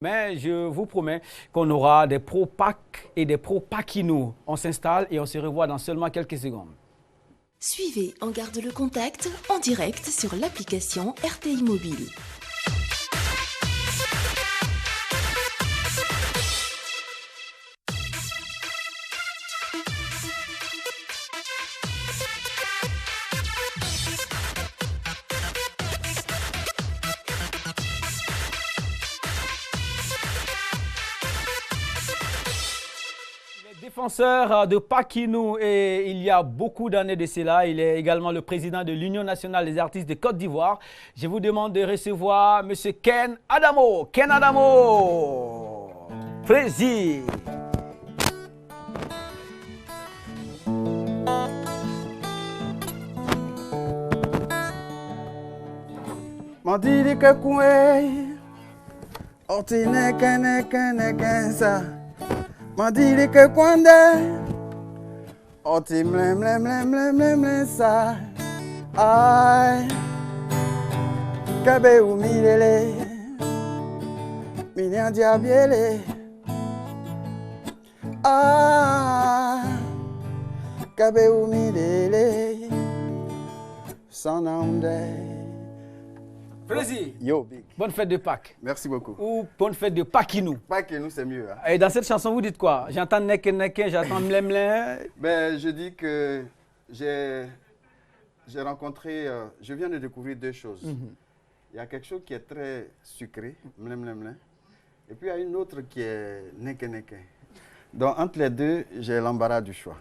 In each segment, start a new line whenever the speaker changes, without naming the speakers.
Mais je vous promets qu'on aura des pro-PAC et des pro-PACINO. On s'installe et on se revoit dans seulement quelques secondes.
Suivez En garde le contact en direct sur l'application RTI Mobile.
Défenseur de PACINO et il y a beaucoup d'années de cela, il est également le président de l'Union nationale des artistes de Côte d'Ivoire. Je vous demande de recevoir M. Ken Adamo. Ken Adamo, plaisir.
Mandiri ke kwe, otine kene sa. Mandiri ke kwande, oti mle sa. Ay, kabe umilele, minyan diabiele. Ah, kabe umilele, sanande.
Plaisir.
Yo, big.
Bonne fête de Pâques.
Merci beaucoup.
Ou bonne fête de PACINO.
PACINO, c'est mieux. Hein?
Et dans cette chanson, vous dites quoi? J'entends neke, j'entends mlemle.
Ben, je dis que j'ai rencontré, je viens de découvrir deux choses. Il y a quelque chose qui est très sucré, mlemle, et puis il y a une autre qui est neke. Donc entre les deux, j'ai l'embarras du choix.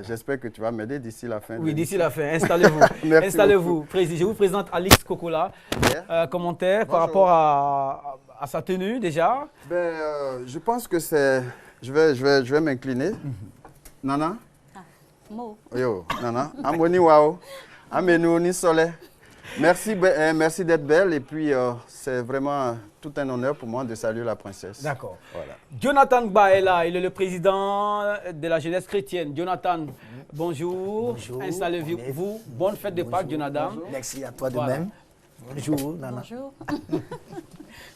J'espère que tu vas m'aider d'ici la fin.
Oui, d'ici la fin. Installez-vous. Installez-vous. Je vous présente Alix Kokola. Commentaire par rapport à sa tenue déjà.
Ben, je pense que c'est... Je vais m'incliner. Nana?
Mo.
Yo, Nana. Amoni wao. Amenu ni sole. Merci, merci d'être belle. Et puis, c'est vraiment tout un honneur pour moi de saluer la princesse.
D'accord.
Voilà.
Jonathan Gba est là. Il est le président de la jeunesse chrétienne. Jonathan, bonjour.
Bonjour.
Installez-vous. Bonne fête de Pâques, Jonathan.
Bonjour. Merci à toi de
Voilà.
même. Bonjour, Nana.
Bonjour.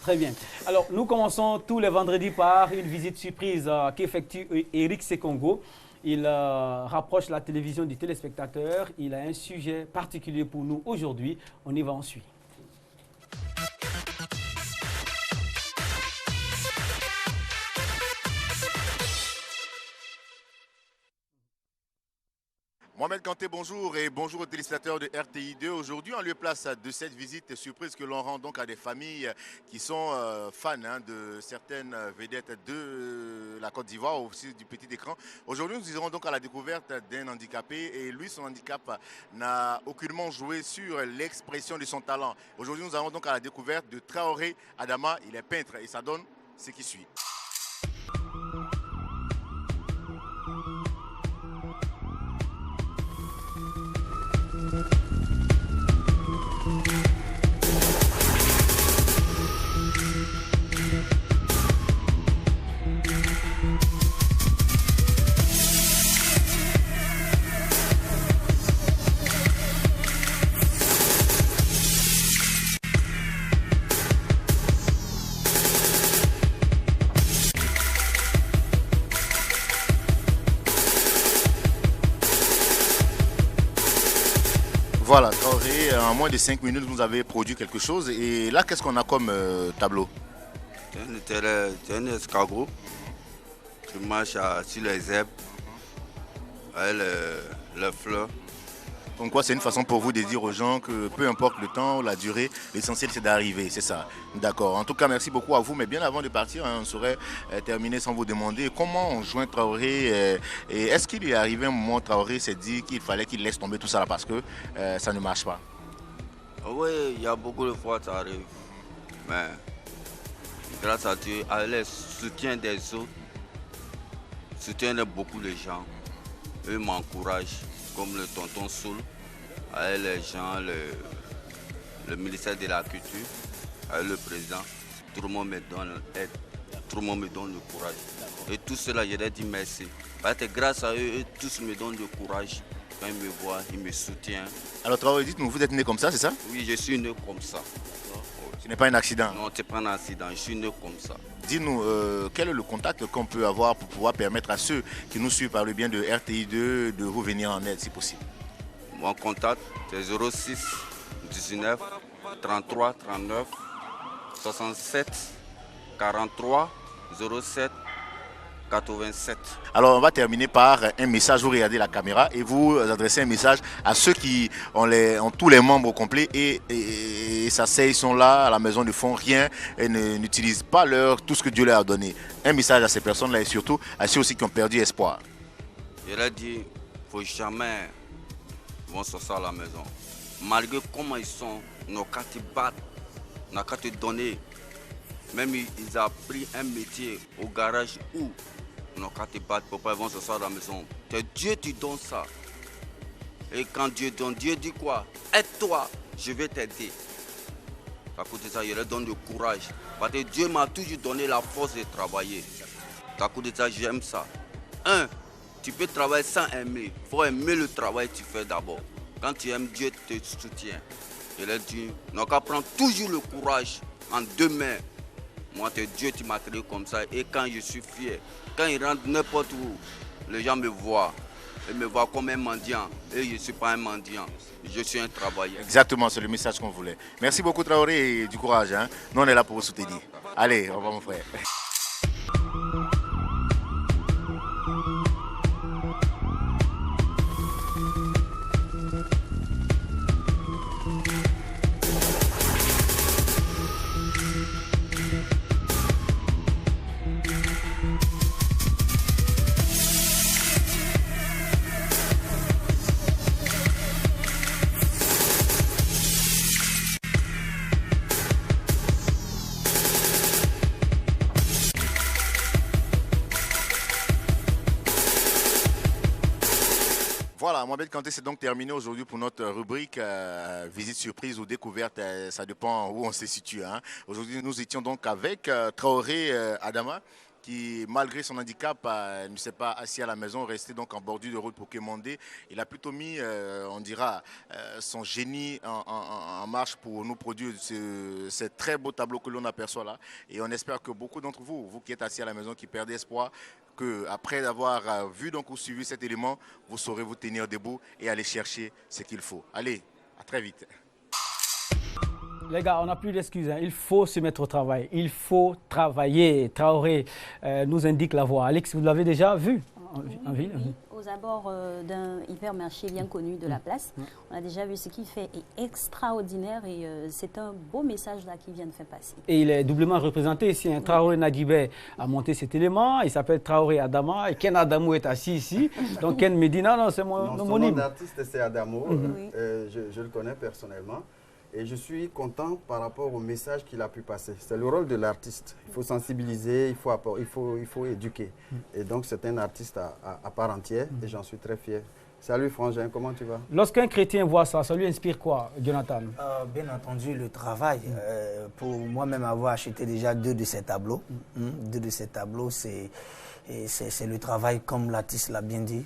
Très bien. Alors, nous commençons tous les vendredis par une visite surprise qu'effectue Eric Sekongo. Il rapproche la télévision du téléspectateur. Il a un sujet particulier pour nous aujourd'hui. On y va ensuite.
Mohamed Kanté, bonjour et bonjour aux téléspectateurs de RTI2. Aujourd'hui, en lieu et place de cette visite surprise que l'on rend donc à des familles qui sont fans de certaines vedettes de la Côte d'Ivoire, aussi du petit écran. Aujourd'hui, nous irons donc à la découverte d'un handicapé et lui, son handicap n'a aucunement joué sur l'expression de son talent. Aujourd'hui, nous allons donc à la découverte de Traoré Adama. Il est peintre et ça donne ce qui suit. Voilà, Traoré, en moins de 5 minutes, vous avez produit quelque chose. Et là, qu'est-ce qu'on a comme tableau?
C'est un escargot qui marche sur les herbes avec les fleurs.
Donc quoi, c'est une façon pour vous de dire aux gens que peu importe le temps ou la durée, l'essentiel c'est d'arriver, c'est ça. D'accord. En tout cas, merci beaucoup à vous. Mais bien avant de partir, on saurait terminer sans vous demander comment on joint Traoré. Et est-ce qu'il est arrivé un moment où Traoré s'est dit qu'il fallait qu'il laisse tomber tout ça là parce que ça ne marche pas?
Oui, il y a beaucoup de fois ça arrive. Mais grâce à Dieu, avec le soutien des autres, soutien de beaucoup de gens, eux m'encouragent. Comme le tonton Soul, avec les gens, le ministère de la Culture, avec le président, tout le monde me donne l'aide, tout le monde me donne le courage. Et tout cela, je leur dis merci. Parce que grâce à eux, eux tous me donnent le courage. Quand ils me voient, ils me soutiennent.
Alors Traoré, dites-nous, vous êtes né comme ça, c'est ça?
Oui, je suis né comme ça. Oui.
Ce n'est pas un accident.
Non, c'est pas un accident, je suis né comme ça.
Dis-nous, quel est le contact qu'on peut avoir pour pouvoir permettre à ceux qui nous suivent par le bien de RTI2 de vous venir en aide si possible?
Mon contact, c'est 06 19 33 39 67 43 07 87.
Alors on va terminer par un message, vous regardez la caméra et vous adressez un message à ceux qui ont tous les membres complets et s'asseyent, ils sont là à la maison, ne font rien et n'utilisent pas tout ce que Dieu leur a donné. Un message à ces personnes-là et surtout à ceux aussi qui ont perdu espoir.
Je leur dis, il ne faut jamais vont sortir à la maison. Malgré comment ils sont, nos qu'à te battre, n'a qu'à te donner. Même ils ont pris un métier au garage où nos qu'à te battre, papa, ils vont sortir à la maison. C'est Dieu qui donne ça. Et quand Dieu donne, Dieu dit quoi? Aide-toi, je vais t'aider. À cause de ça, je leur donne du courage. Parce que Dieu m'a toujours donné la force de travailler. À cause de ça, j'aime ça. Tu peux travailler sans aimer. Il faut aimer le travail que tu fais d'abord. Quand tu aimes, Dieu te soutient. Je leur dis, on qu'à prendre toujours le courage en deux mains. Moi, c'est Dieu qui m'a créé comme ça. Et quand je suis fier, quand il rentre n'importe où, les gens me voient. Ils me voient comme un mendiant. Et je ne suis pas un mendiant. Je suis un travailleur.
Exactement, c'est le message qu'on voulait. Merci beaucoup Traoré et du courage. Hein. Nous, on est là pour vous soutenir. Allez, au revoir mon frère. Voilà, Mohamed Kanté, c'est donc terminé aujourd'hui pour notre rubrique visite surprise ou découverte, ça dépend où on se situe. Hein. Aujourd'hui, nous étions donc avec Traoré Adama, qui, malgré son handicap, ne s'est pas assis à la maison, resté donc en bordure de route pour quémander. Il a plutôt mis, on dira, son génie en marche pour nous produire ces très beaux tableaux que l'on aperçoit là. Et on espère que beaucoup d'entre vous, vous qui êtes assis à la maison, qui perdez espoir, qu'après avoir vu donc ou suivi cet élément, vous saurez vous tenir debout et aller chercher ce qu'il faut. Allez, à très vite.
Les gars, on n'a plus d'excuses. Hein. Il faut se mettre au travail. Il faut travailler. Traoré nous indique la voie. Alex, vous l'avez déjà vu en ville?
Oui. Aux abords d'un hypermarché bien connu de la place. On a déjà vu ce qu'il fait est extraordinaire et c'est un beau message là qu'il vient de faire passer. Et
il est doublement représenté ici. Hein. Traoré Nadibé a monté cet élément. Il s'appelle Traoré Adama et Ken Adamou est assis ici. Donc Ken me dit non, c'est mon homonyme.
Son nom d'artiste c'est Adamo. Je le connais personnellement. Et je suis content par rapport au message qu'il a pu passer. C'est le rôle de l'artiste. Il faut sensibiliser, il faut éduquer. Et donc c'est un artiste à part entière et j'en suis très fier. Salut Frangin, comment tu vas?
Lorsqu'un chrétien voit ça, ça lui inspire quoi, Jonathan?
Bien entendu, le travail. Pour moi-même avoir acheté déjà 2 de ces tableaux. 2 de ces tableaux, c'est le travail, comme l'artiste l'a bien dit.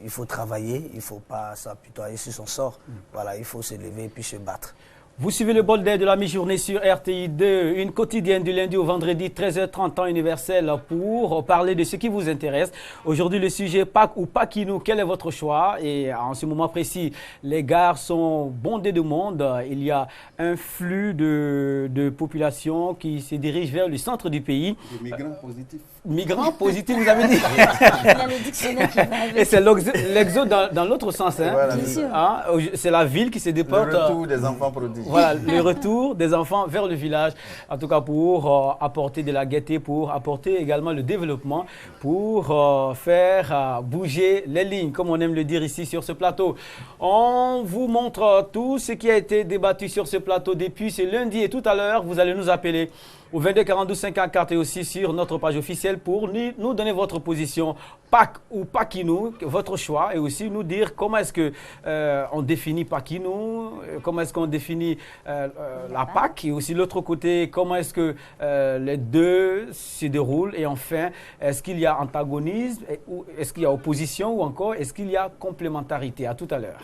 Il faut travailler, il ne faut pas s'apitoyer sur son sort. Voilà, il faut se lever et puis se battre.
Vous suivez le bol d'air de la mi-journée sur RTI2, une quotidienne du lundi au vendredi, 13h30 temps universel, pour parler de ce qui vous intéresse. Aujourd'hui, le sujet Pâques ou Paquinou, quel est votre choix? Et en ce moment précis, les gares sont bondées de monde. Il y a un flux de population qui se dirige vers le centre du pays.
Des migrants positifs.
Migrants positifs, vous avez dit?
il y a le dictionnaire qui va avec.
Et c'est l'exode dans l'autre sens. Hein?
Voilà,
bien sûr.
Hein? C'est la ville qui se déporte.
Le retour des enfants prodiges.
Voilà, le retour des enfants vers le village, en tout cas pour apporter de la gaieté, pour apporter également le développement, pour faire bouger les lignes, comme on aime le dire ici sur ce plateau. On vous montre tout ce qui a été débattu sur ce plateau depuis ce lundi et tout à l'heure, vous allez nous appeler au 22 42 54 et aussi sur notre page officielle pour nous donner votre position, Pâques ou Paquinou, votre choix, et aussi nous dire comment est-ce que on définit Paquinou, comment est-ce qu'on définit la Pâques, et aussi l'autre côté, comment est-ce que les deux se déroulent, et enfin, est-ce qu'il y a antagonisme, ou est-ce qu'il y a opposition, ou encore est-ce qu'il y a complémentarité? À tout à l'heure.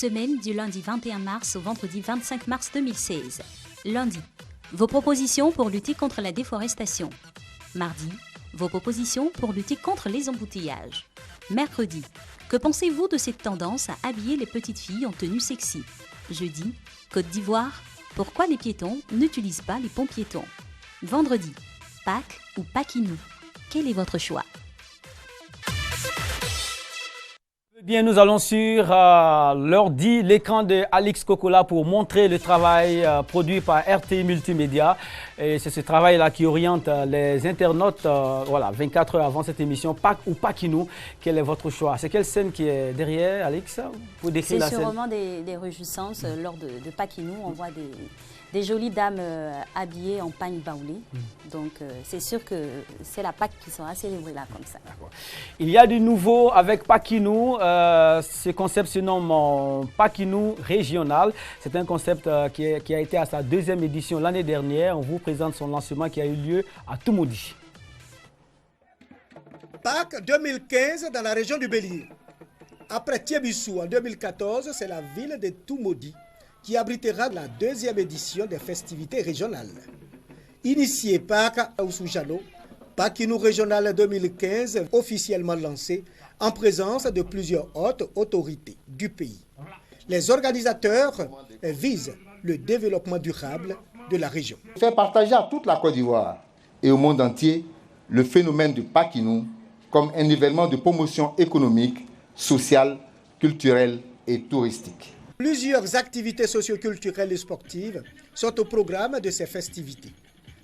semaine du lundi 21 mars au vendredi 25 mars 2016. Lundi, vos propositions pour lutter contre la déforestation. Mardi, vos propositions pour lutter contre les embouteillages. Mercredi, que pensez-vous de cette tendance à habiller les petites filles en tenue sexy? Jeudi, Côte d'Ivoire, pourquoi les piétons n'utilisent pas les ponts piétons? Vendredi, Pâques ou Paquinou? Quel est votre choix?
Bien, nous allons sur l'ordi, l'écran de Alix Kokola pour montrer le travail produit par RTI Multimédia. Et c'est ce travail-là qui oriente les internautes, voilà, 24 heures avant cette émission, Pâques ou Paquinou. Quel est votre choix? C'est quelle scène qui est derrière, Alix? Vous décrivez la scène?
C'est sûrement des réjouissances lors de Paquinou. On voit des jolies dames habillées en pagne baoulée. Donc, c'est sûr que c'est la Pâques qui sera célébrée là, comme ça.
Il y a du nouveau avec Paquinou. Ce concept se nomme Paquinou régional. C'est un concept qui a été à sa deuxième édition l'année dernière. On vous présente son lancement qui a eu lieu à Toumoudi.
Pâques 2015 dans la région du Bélier. Après Thiébissou en 2014, c'est la ville de Toumoudi qui abritera la deuxième édition des festivités régionales. Initié par Oussoujano, Paquinou régional 2015 officiellement lancé en présence de plusieurs hautes autorités du pays. Les organisateurs visent le développement durable de la région.
Faire partager à toute la Côte d'Ivoire et au monde entier le phénomène de Paquinou comme un événement de promotion économique, sociale, culturelle et touristique.
Plusieurs activités socioculturelles et sportives sont au programme de ces festivités.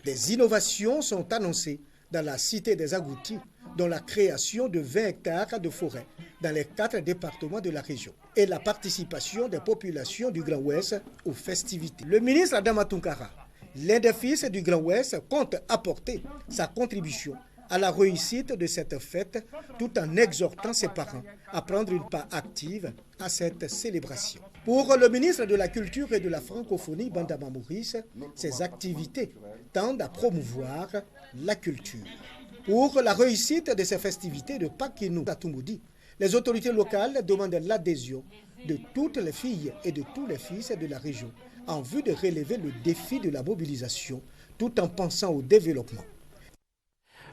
Des innovations sont annoncées dans la cité des Agoutis, dont la création de 20 hectares de forêt dans les 4 départements de la région et la participation des populations du Grand Ouest aux festivités. Le ministre Adama Tounkara, l'un des fils du Grand Ouest, compte apporter sa contribution à la réussite de cette fête tout en exhortant ses parents à prendre une part active à cette célébration. Pour le ministre de la Culture et de la Francophonie, Bandama Maurice, ces activités tendent à promouvoir la culture. Pour la réussite de ces festivités de Paquinou à Toumoudi, les autorités locales demandent l'adhésion de toutes les filles et de tous les fils de la région en vue de relever le défi de la mobilisation tout en pensant au développement.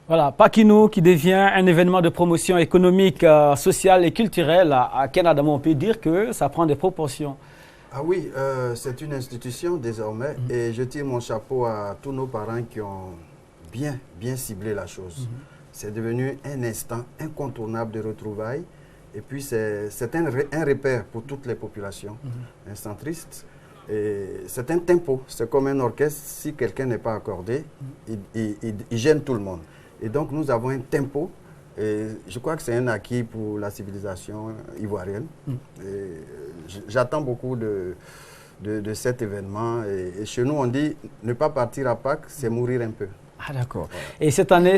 Voilà, Paquinou qui devient un événement de promotion économique, sociale et culturelle à Canada. On peut dire que ça prend des proportions.
Ah oui, c'est une institution désormais et je tire mon chapeau à tous nos parents qui ont bien ciblé la chose. C'est devenu un instant incontournable de retrouvailles et puis c'est un repère pour toutes les populations. Un centriste. Et c'est un tempo, c'est comme un orchestre, si quelqu'un n'est pas accordé, il gêne tout le monde. Et donc nous avons un tempo, et je crois que c'est un acquis pour la civilisation ivoirienne. J'attends beaucoup de cet événement. Et chez nous, on dit ne pas partir à Pâques, c'est mourir un peu.
Ah d'accord. Et cette année,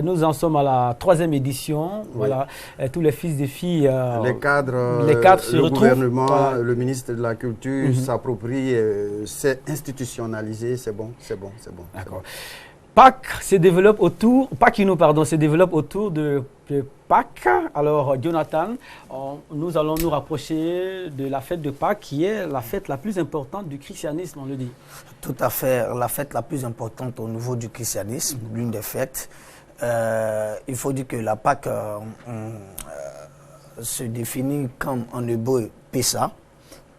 nous en sommes à la 3e édition. Voilà, tous les fils et filles,
les cadres
se
le
retrouvent.
Gouvernement,
Voilà.
le ministre de la Culture s'approprie, c'est institutionnalisé, c'est bon, c'est bon, c'est bon.
D'accord. Pâques se développe autour, Paquinou, pardon, se développe autour de Pâques. Alors, Jonathan, nous allons nous rapprocher de la fête de Pâques, qui est la fête la plus importante du christianisme, on le dit.
Tout à fait, la fête la plus importante au niveau du christianisme, l'une des fêtes. Il faut dire que la Pâques se définit comme en hébreu Pessa.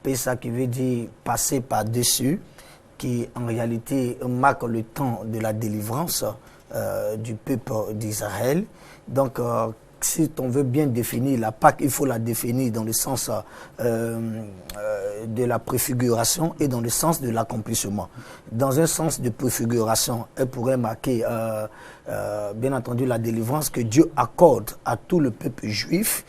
Pessa qui veut dire passer par-dessus, qui en réalité marque le temps de la délivrance du peuple d'Israël. Donc, si on veut bien définir la Pâque, il faut la définir dans le sens de la préfiguration et dans le sens de l'accomplissement. Dans un sens de préfiguration, elle pourrait marquer, bien entendu, la délivrance que Dieu accorde à tout le peuple juif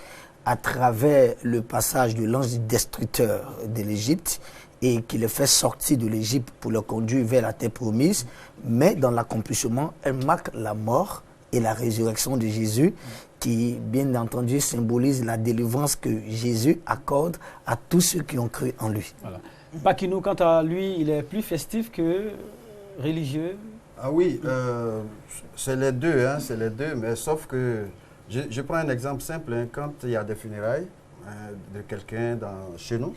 à travers le passage de l'ange destructeur de l'Égypte et qui les fait sortir de l'Égypte pour le conduire vers la terre promise. Mais dans l'accomplissement, elle marque la mort et la résurrection de Jésus qui, bien entendu, symbolise la délivrance que Jésus accorde à tous ceux qui ont cru en lui.
Voilà. Paquinou, quant à lui, il est plus festif que religieux.
Ah oui, c'est les deux, hein, c'est les deux, mais sauf que je prends un exemple simple, hein, quand il y a des funérailles, de quelqu'un chez nous,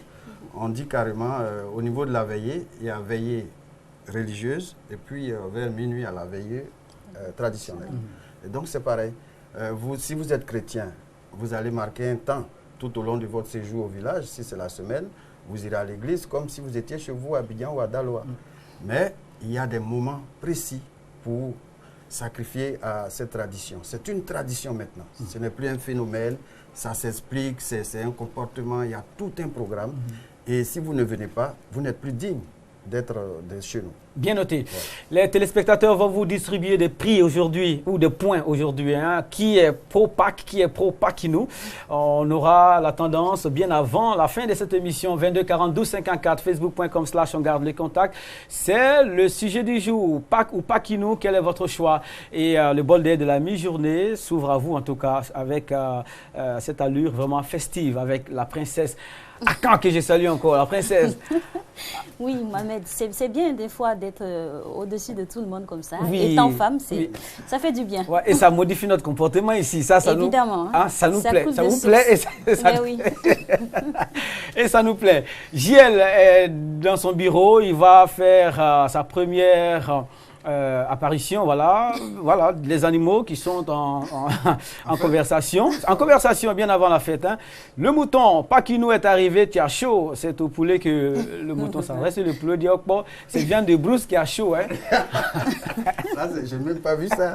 on dit carrément, au niveau de la veillée, il y a veillée religieuse et puis vers minuit à la veillée traditionnelle. Et donc c'est pareil. Si vous êtes chrétien, vous allez marquer un temps tout au long de votre séjour au village. Si c'est la semaine, vous irez à l'église comme si vous étiez chez vous à Abidjan ou à Daloa. Mais il y a des moments précis pour sacrifier à cette tradition. C'est une tradition maintenant. Ce n'est plus un phénomène, ça s'explique, c'est un comportement, il y a tout un programme. Et si vous ne venez pas, vous n'êtes plus digne d'être chez nous.
Bien noté. Ouais. Les téléspectateurs vont vous distribuer des prix aujourd'hui, ou des points aujourd'hui. Hein. Qui est pro-PAC, qui est pro-PACINOU. On aura la tendance bien avant la fin de cette émission, 22 42 54, facebook.com/on garde les contacts. C'est le sujet du jour, PAC ou PACINOU, quel est votre choix? Et le bol d'air de la mi-journée s'ouvre à vous, en tout cas, avec cette allure vraiment festive, avec la princesse. À quand que je salue encore la princesse?
Oui, Mohamed, c'est bien des fois d'être au-dessus de tout le monde comme ça.
Oui,
étant femme,
oui.
Ça fait du bien.
Ouais, et ça modifie notre comportement ici. Ça
évidemment.
Ça nous plaît. Ça vous plaît et ça nous plaît. JL est dans son bureau. Il va faire sa première apparition, voilà, les animaux qui sont en conversation. En conversation bien avant la fête. Hein. Le mouton, PACINOU est arrivé, tu as chaud. C'est au poulet que le mouton s'adresse. Et le poulet dit, oh, bon, c'est viande de brousse qui a chaud. Hein.
Ça, je n'ai même pas vu ça.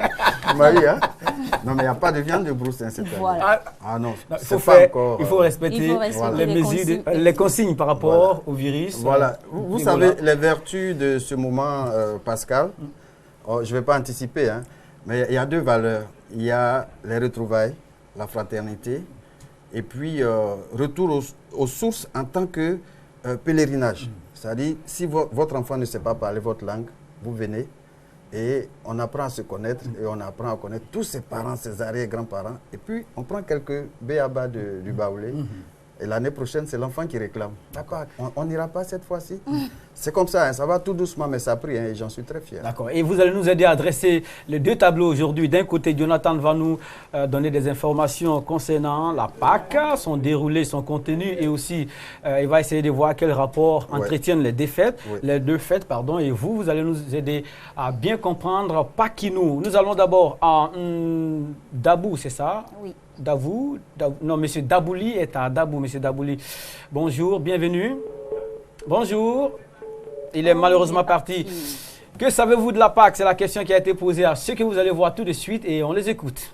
Marie, hein? Non, mais il n'y a pas de viande de brousse. Hein,
voilà.
Ah non,
il faut respecter les mesures, les consignes par rapport au virus.
Voilà. Vous savez, les vertus de ce moment pascal. Oh, je ne vais pas anticiper, hein, mais il y a deux valeurs. Il y a les retrouvailles, la fraternité, et puis retour aux sources en tant que pèlerinage. C'est-à-dire, si votre enfant ne sait pas parler votre langue, vous venez et on apprend à se connaître et on apprend à connaître tous ses parents, ses arrière-grands-parents. Et puis, on prend quelques béabas du baoulé. Et l'année prochaine, c'est l'enfant qui réclame. D'accord, on n'ira pas cette fois-ci. C'est comme ça, hein, ça va tout doucement, mais ça prie, hein, et j'en suis très fier.
D'accord. Et vous allez nous aider à dresser les deux tableaux aujourd'hui. D'un côté, Jonathan va nous donner des informations concernant la PAC, son déroulé, son contenu, et aussi, il va essayer de voir quel rapport entretiennent les deux fêtes, pardon. Et vous allez nous aider à bien comprendre PACINOU. Nous allons d'abord à Dabou, c'est ça?
Oui.
Non, M. Dabouli est à Dabou, M. Dabouli. Bonjour, bienvenue. Bonjour. Il est malheureusement parti. Que savez-vous de la PAC? C'est la question qui a été posée à ceux que vous allez voir tout de suite et on les écoute.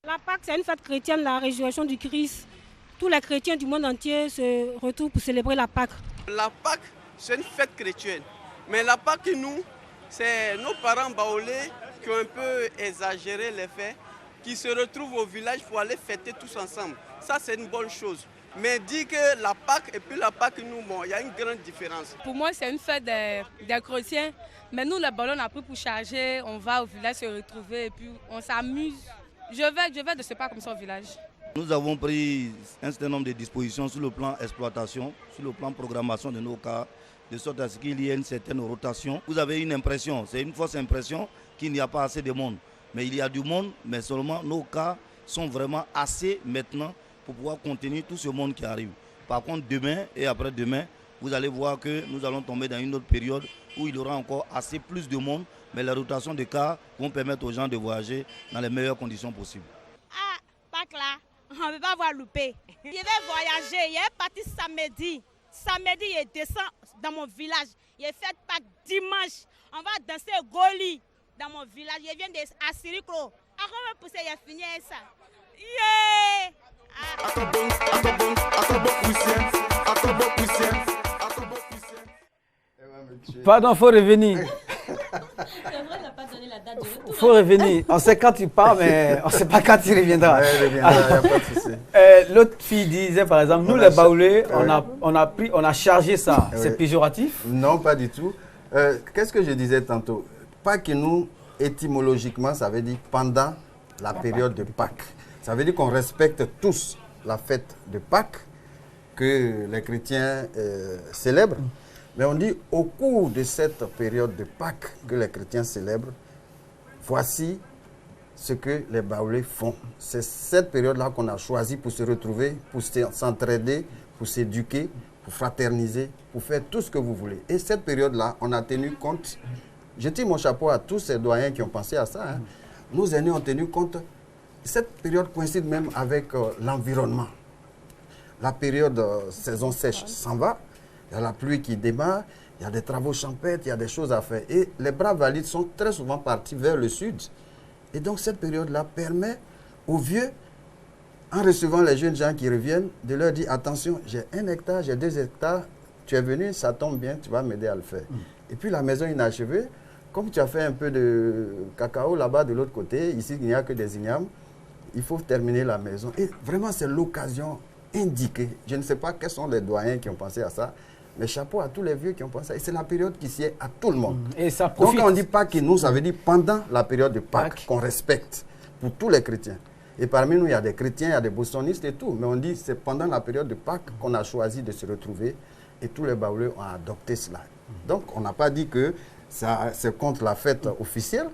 La PAC, c'est une fête chrétienne, la résurrection du Christ. Tous les chrétiens du monde entier se retrouvent pour célébrer la Pâque.
La Pâque, c'est une fête chrétienne. Mais la Pâque, nous, c'est nos parents baoulés qui ont un peu exagéré les faits, qui se retrouvent au village pour aller fêter tous ensemble. Ça, c'est une bonne chose. Mais dire que la Pâque et puis la Pâque, nous, bon, il y a une grande différence.
Pour moi, c'est une fête des chrétiens. Mais nous, les ballons, on a pris pour charger. On va au village se retrouver et puis on s'amuse. Je vais de ce pas comme ça au village.
Nous avons pris un certain nombre de dispositions sur le plan exploitation, sur le plan programmation de nos cas, de sorte à ce qu'il y ait une certaine rotation. Vous avez une impression, c'est une fausse impression qu'il n'y a pas assez de monde. Mais il y a du monde, mais seulement nos cas sont vraiment assez maintenant pour pouvoir contenir tout ce monde qui arrive. Par contre, demain et après-demain, vous allez voir que nous allons tomber dans une autre période où il y aura encore assez plus de monde, mais la rotation de cas vont permettre aux gens de voyager dans les meilleures conditions possibles.
Ah, Pâques là, on ne peut pas avoir loupé. Je vais voyager, il est parti samedi. Samedi, il descend dans mon village. Il est fait Pâques dimanche. On va danser Goli dans mon village. Il vient d'Assirikro. Avant de pousser, il a fini ça. Yeah!
Pardon, il faut revenir. Il faut revenir. On sait quand tu pars, mais on ne sait pas quand tu reviendras. L'autre fille disait, par exemple, nous les baoulés, on a chargé ça. C'est péjoratif?
Non, pas du tout. Qu'est-ce que je disais tantôt? PACINOU, étymologiquement, ça veut dire pendant la période de Pâques. Ça veut dire qu'on respecte tous la fête de Pâques que les chrétiens célèbrent. Mais on dit, au cours de cette période de Pâques que les chrétiens célèbrent, voici ce que les Baoulés font. C'est cette période-là qu'on a choisi pour se retrouver, pour s'entraider, pour s'éduquer, pour fraterniser, pour faire tout ce que vous voulez. Et cette période-là, on a tenu compte, je tire mon chapeau à tous ces doyens qui ont pensé à ça, hein. Nos aînés ont tenu compte, cette période coïncide même avec l'environnement. La période saison sèche s'en va, il y a la pluie qui démarre, il y a des travaux champêtres, il y a des choses à faire. Et les braves valides sont très souvent partis vers le sud. Et donc cette période-là permet aux vieux, en recevant les jeunes gens qui reviennent, de leur dire, attention, j'ai 1 hectare, j'ai 2 hectares, tu es venu, ça tombe bien, tu vas m'aider à le faire. Et puis la maison inachevée, comme tu as fait un peu de cacao là-bas de l'autre côté, ici il n'y a que des ignames, il faut terminer la maison. Et vraiment c'est l'occasion indiquée. Je ne sais pas quels sont les doyens qui ont pensé à ça, mais chapeau à tous les vieux qui ont pensé à ça. Et c'est la période qui sied à tout le monde.
Et ça profite.
Donc quand on dit Pâques, nous, ça veut dire pendant la période de Pâques qu'on respecte pour tous les chrétiens. Et parmi nous, il y a des chrétiens, il y a des bosonistes et tout. Mais on dit c'est pendant la période de Pâques qu'on a choisi de se retrouver et tous les Baoulés ont adopté cela. Donc on n'a pas dit que c'est contre la fête officielle,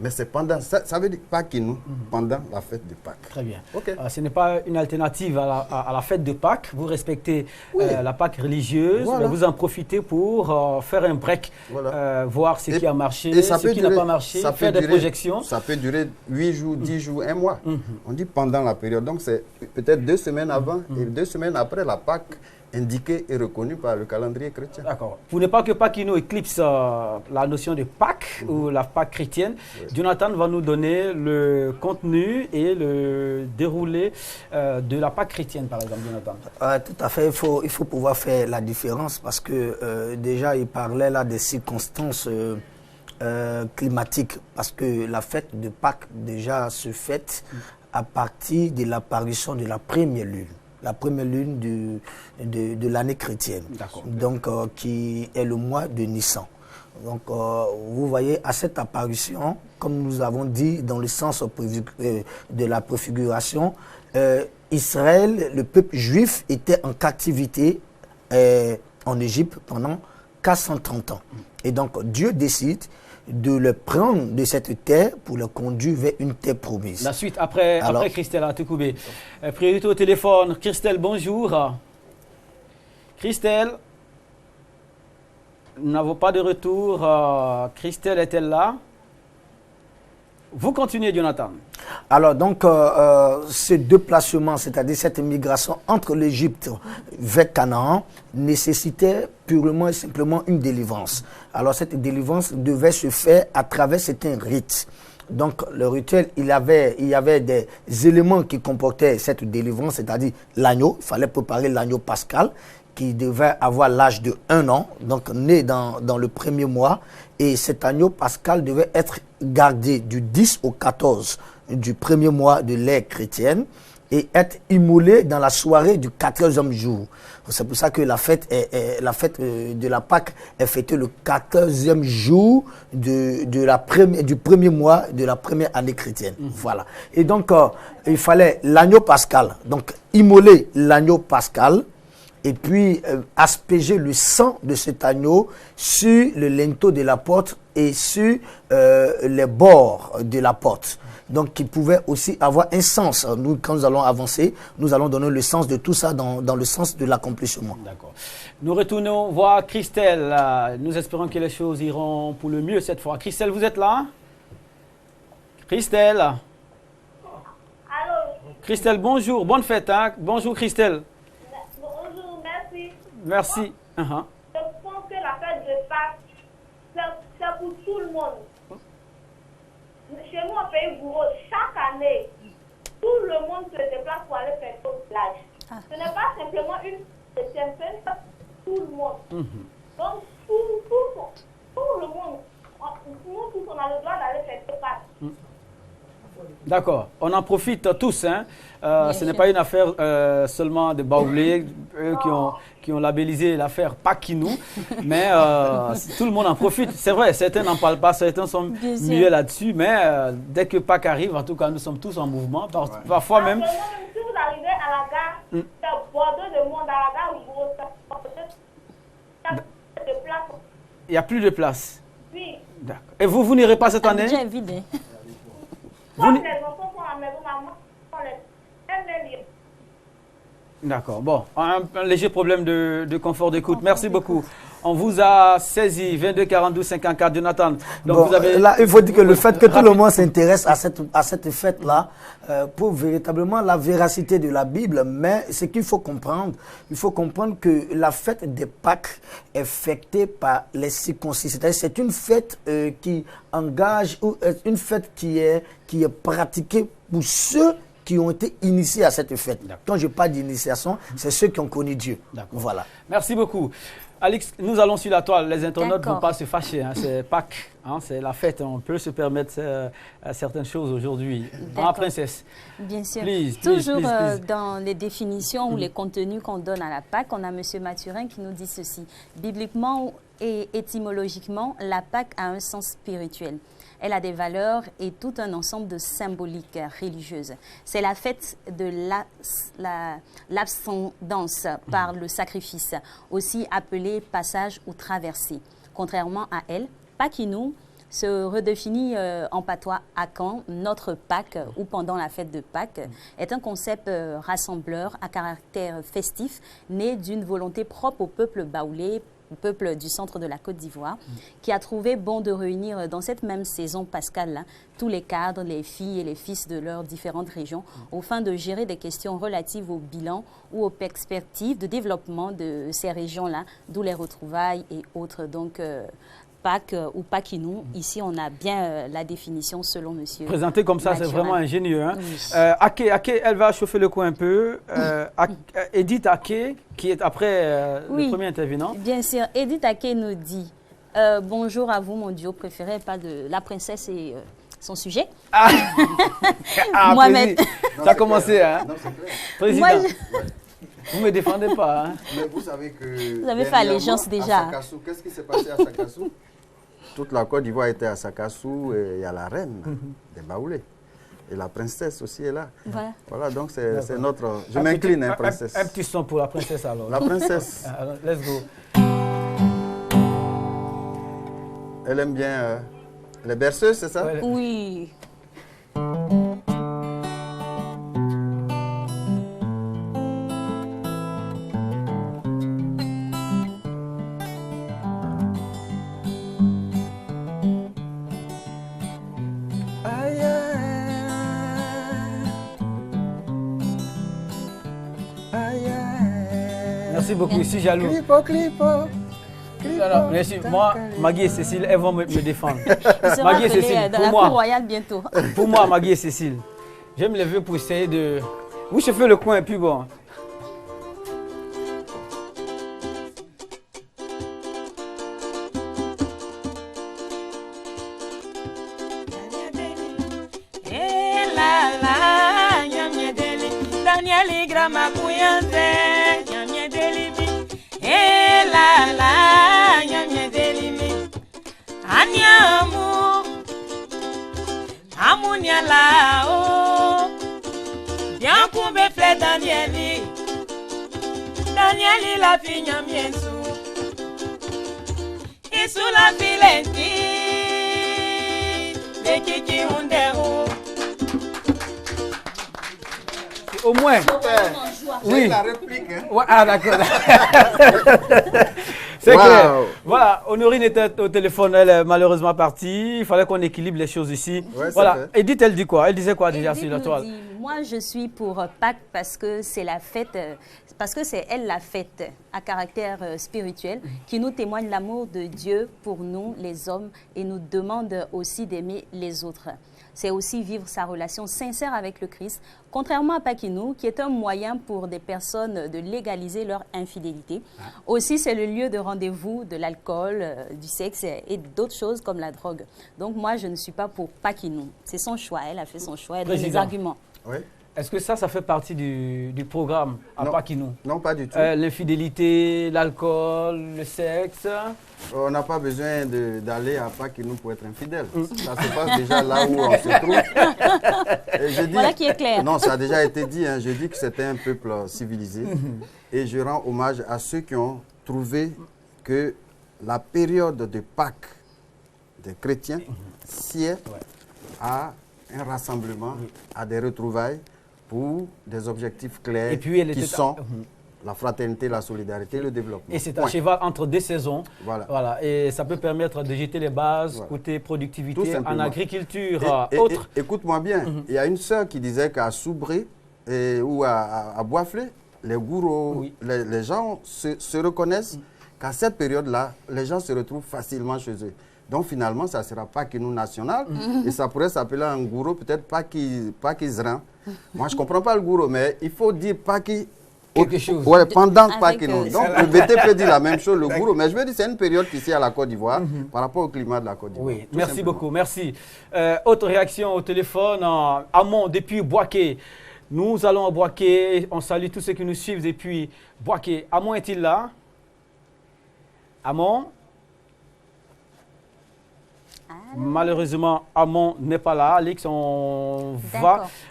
mais c'est pendant, ça veut dire Pâques nous, pendant la fête de Pâques.
Très bien.
Okay.
Ce n'est pas une alternative à la fête de Pâques. Vous respectez la Pâques religieuse,
Voilà.
mais vous en profitez pour faire un break,
voilà.
Voir ce qui a marché,
et ça
ce qui n'a pas marché, faire des projections.
Ça peut durer 8 jours, 10 jours, 1 mois. On dit pendant la période. Donc c'est peut-être 2 semaines avant et 2 semaines après la Pâques, indiqué et reconnu par le calendrier chrétien. D'accord.
Pour ne pas que Pâques éclipse la notion de Pâques ou la Pâques chrétienne, Jonathan va nous donner le contenu et le déroulé de la Pâques chrétienne, par exemple, Jonathan.
Tout à fait, il faut pouvoir faire la différence parce que déjà, il parlait là des circonstances climatiques, parce que la fête de Pâques déjà se fête à partir de l'apparition de la première lune. La première lune de l'année chrétienne, donc qui est le mois de Nissan. Donc vous voyez, à cette apparition, comme nous avons dit dans le sens de la préfiguration, Israël, le peuple juif, était en captivité en Égypte pendant 430 ans. Et donc Dieu décide de le prendre de cette terre pour le conduire vers une terre promise.
La suite, après Christelle Atukoubé. Priorité au téléphone. Christelle, bonjour. Christelle, nous n'avons pas de retour. Christelle est-elle là? Vous continuez, Jonathan.
Alors, donc, ce déplacement, c'est-à-dire cette migration entre l'Égypte vers Canaan, nécessitait purement et simplement une délivrance. Alors, cette délivrance devait se faire à travers certains rites. Donc, le rituel, il y avait des éléments qui comportaient cette délivrance, c'est-à-dire l'agneau. Il fallait préparer l'agneau pascal, qui devait avoir l'âge de 1 an, donc né dans le premier mois. Et cet agneau pascal devait être gardé du 10 au 14 du premier mois de l'ère chrétienne et être immolé dans la soirée du 14e jour. C'est pour ça que la fête de la Pâque est fêtée le 14e jour du premier mois de la première année chrétienne. Voilà. Et donc, il fallait l'agneau pascal, donc immoler l'agneau pascal, et puis asperger le sang de cet agneau sur le linteau de la porte et sur les bords de la porte. Donc, qui pouvait aussi avoir un sens. Nous, quand nous allons avancer, nous allons donner le sens de tout ça dans le sens de l'accomplissement.
D'accord. Nous retournons voir Christelle. Nous espérons que les choses iront pour le mieux cette fois. Christelle, vous êtes là? Christelle?
Allô?
Christelle, bonjour. Bonne fête. Hein? Bonjour, Christelle.
Bonjour, merci.
Merci.
Je pense que la fête de Pâques, c'est pour tout le monde. Chez nous, au pays Bourreau, chaque année, tout le monde se déplace pour aller faire au village. Ce n'est pas simplement une chrétienne, c'est tout le monde. Donc, tout le monde, nous tous, on a le droit d'aller faire au Pâques.
D'accord. On en profite tous. Hein. Ce n'est pas une affaire seulement de Baoulés, eux qui ont labellisé l'affaire Pakinou, mais tout le monde en profite. C'est vrai, certains n'en parlent pas, certains sont muets là-dessus, mais dès que Pâques arrive, en tout cas, nous sommes tous en mouvement. Parfois même...
Si vous arrivez à la gare, c'est Bordeaux de monde à la gare, de place.
Il n'y a plus de place.
Oui.
D'accord. Et vous n'irez pas cette année?
Abidjan est vide.
Quand les enfants sont à la maison, maman, on les aime.
D'accord. Bon, un léger problème de confort d'écoute. Merci beaucoup. On vous a saisi 22 42 54, Jonathan. Donc
bon,
vous avez...
Là, il faut dire que le fait que tout le monde s'intéresse à cette fête-là prouve véritablement la véracité de la Bible. Mais ce qu'il faut comprendre, que la fête des Pâques est fêtée par les circoncis. C'est-à-dire c'est une fête qui engage, ou une fête qui est pratiquée pour ceux qui ont été initiés à cette fête. Quand je parle d'initiation, c'est ceux qui ont connu Dieu. Voilà.
Merci beaucoup. Alix, nous allons sur la toile. Les internautes ne vont pas se fâcher. Hein. C'est Pâques, hein, c'est la fête. On peut se permettre certaines choses aujourd'hui. Hein, princesse.
Bien sûr.
Toujours
dans les définitions ou les contenus qu'on donne à la Pâques, on a M. Mathurin qui nous dit ceci. Bibliquement et étymologiquement, la Pâques a un sens spirituel. Elle a des valeurs et tout un ensemble de symboliques religieuses. C'est la fête de l'abscendance par le sacrifice, aussi appelée passage ou traversée. Contrairement à elle, Pakinou se redéfinit en patois Akan, notre Pâques ou pendant la fête de Pâques, est un concept rassembleur à caractère festif, né d'une volonté propre au peuple baoulé, peuple du centre de la Côte d'Ivoire, qui a trouvé bon de réunir dans cette même saison pascale tous les cadres, les filles et les fils de leurs différentes régions, au fin de gérer des questions relatives au bilan ou aux perspectives de développement de ces régions-là, d'où les retrouvailles et autres. Donc, Pâques ou Pakinou, ici on a bien la définition selon monsieur.
Présenté comme ça, c'est vraiment ingénieux. Hein?
Oui.
Ake, elle va chauffer le coin un peu. Edith Ake, qui est après le premier intervenant.
Bien sûr, Edith Ake nous dit bonjour à vous, mon duo préféré, pas de la princesse et son sujet.
Mohamed. Ça a commencé, hein? Non, président. Vous ne me défendez pas. Hein?
Mais vous savez que...
Vous avez fait allégeance déjà.
Qu'est-ce qui s'est passé à Sakassou? Toute la Côte d'Ivoire était à Sakassou et il y a la reine des Baoulés. Et la princesse aussi est là. Voilà, donc c'est notre... Je m'incline, hein, princesse.
Un petit son pour la princesse alors.
La princesse.
Alors, let's go.
Elle aime bien les berceuses, c'est ça?
Oui.
Merci beaucoup, je suis jaloux.
Clipo.
Alors, merci. Moi, Maggie et Cécile, elles vont me défendre.
Maggie et Cécile, dans la cour royale bientôt.
Pour moi, Maggie et Cécile, je vais me lever pour essayer de... Oui, je fais le coin et puis bon.
Daniel Grama Kuyanze, Nyamye Delimi, la, Nyamye Delimi, Anyamu, Amunya la, bien kumbe fle Danieli, la fille Nyamyesu, Isu la filenti, de Kiki Hundero.
Au moins.
Oui. La réplique. Hein?
Ouais, ah, d'accord. C'est clair. Voilà, Honorine était au téléphone, elle est malheureusement partie. Il fallait qu'on équilibre les choses ici.
Ouais,
voilà. Edith, elle dit quoi? Elle disait quoi déjà sur la toile?
Moi, je suis pour Pâques parce que c'est la fête, parce que c'est elle la fête à caractère spirituel qui nous témoigne l'amour de Dieu pour nous, les hommes, et nous demande aussi d'aimer les autres. C'est aussi vivre sa relation sincère avec le Christ, contrairement à Pakinou, qui est un moyen pour des personnes de légaliser leur infidélité. Aussi, c'est le lieu de rendez-vous de l'alcool, du sexe et d'autres choses comme la drogue. Donc moi, je ne suis pas pour Pakinou. C'est son choix, elle a fait son choix, elle donne des arguments.
Oui.
Est-ce que ça fait partie du programme à Pakinou?
Non, pas du tout.
L'infidélité, l'alcool, le sexe?
On n'a pas besoin d'aller à Pakinou pour être infidèle. Ça se passe déjà là où on se trouve. Et je dis,
voilà qui est clair.
Non, ça a déjà été dit. Hein, je dis que c'était un peuple civilisé. Et je rends hommage à ceux qui ont trouvé que la période de Pâques des chrétiens sied à un rassemblement, à des retrouvailles pour des objectifs clairs
et puis
qui sont la fraternité, la solidarité, le développement.
Et c'est un cheval entre deux saisons.
Voilà.
Et ça peut permettre de jeter les bases côté productivité en agriculture.
Écoute-moi bien, il y a une sœur qui disait qu'à Soubré ou à Boisflé, les gourous, les gens se reconnaissent qu'à cette période-là, les gens se retrouvent facilement chez eux. Donc finalement, ça ne sera pas Pakinou national et ça pourrait s'appeler un gourou, peut-être Pakizran. Moi, je ne comprends pas le gourou, mais il faut dire Paki.
Quelque chose.
Ouais, pendant Pakinou. Donc le BT peut dire la même chose, le gourou. Mais je veux dire, c'est une période ici à la Côte d'Ivoire par rapport au climat de la Côte d'Ivoire.
Oui, merci beaucoup, merci. Autre réaction au téléphone, Amon depuis Boaké. Nous allons à Boaké, on salue tous ceux qui nous suivent depuis Boaké. Amon est-il là? Amon? Malheureusement, Amon n'est pas là. Alix, on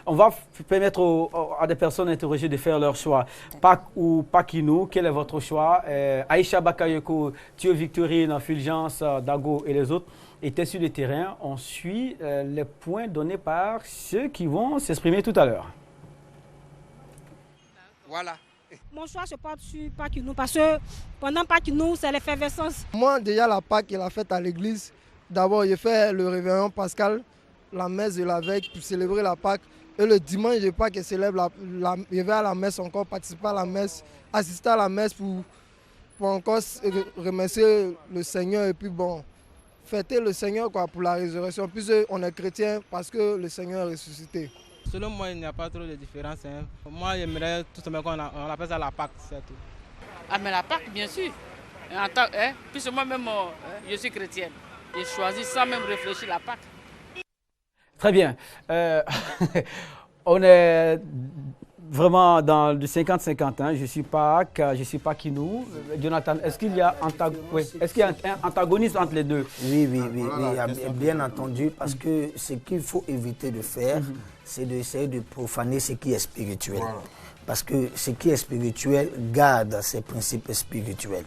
va permettre à des personnes interrogées de faire leur choix. Pâques ou Pakinou, quel est votre choix? Aïcha Bakayoko, Thio Victorine, Fulgence, Dago et les autres étaient sur le terrain. On suit les points donnés par ceux qui vont s'exprimer tout à l'heure.
Voilà.
Mon choix se porte sur Pakinou parce que pendant Pakinou, c'est l'effervescence.
Moi, déjà, la Pâques, il a faite à l'église. D'abord, j'ai fait le réveillon pascal, la messe de la veille pour célébrer la Pâques. Et le dimanche de Pâques, il célèbre je vais à la messe encore, participer à la messe, assister à la messe pour encore remercier le Seigneur et puis bon, fêter le Seigneur quoi, pour la résurrection. Puis on est chrétien parce que le Seigneur est ressuscité.
Selon moi, il n'y a pas trop de différence. Hein. Moi, j'aimerais tout simplement qu'on appelle ça la Pâques, c'est tout.
Ah, mais la Pâques, bien sûr. Puisque moi-même, je suis chrétienne. J'ai choisi sans même réfléchir la Pâques.
Très bien. On est vraiment dans le 50-50. Hein. Je suis Pâques, je suis Pakinou. Jonathan, est-ce qu'il y a un antagonisme entre les deux?
Oui, bien entendu, parce que ce qu'il faut éviter de faire, c'est d'essayer de profaner ce qui est spirituel. Voilà. Parce que ce qui est spirituel garde ses principes spirituels.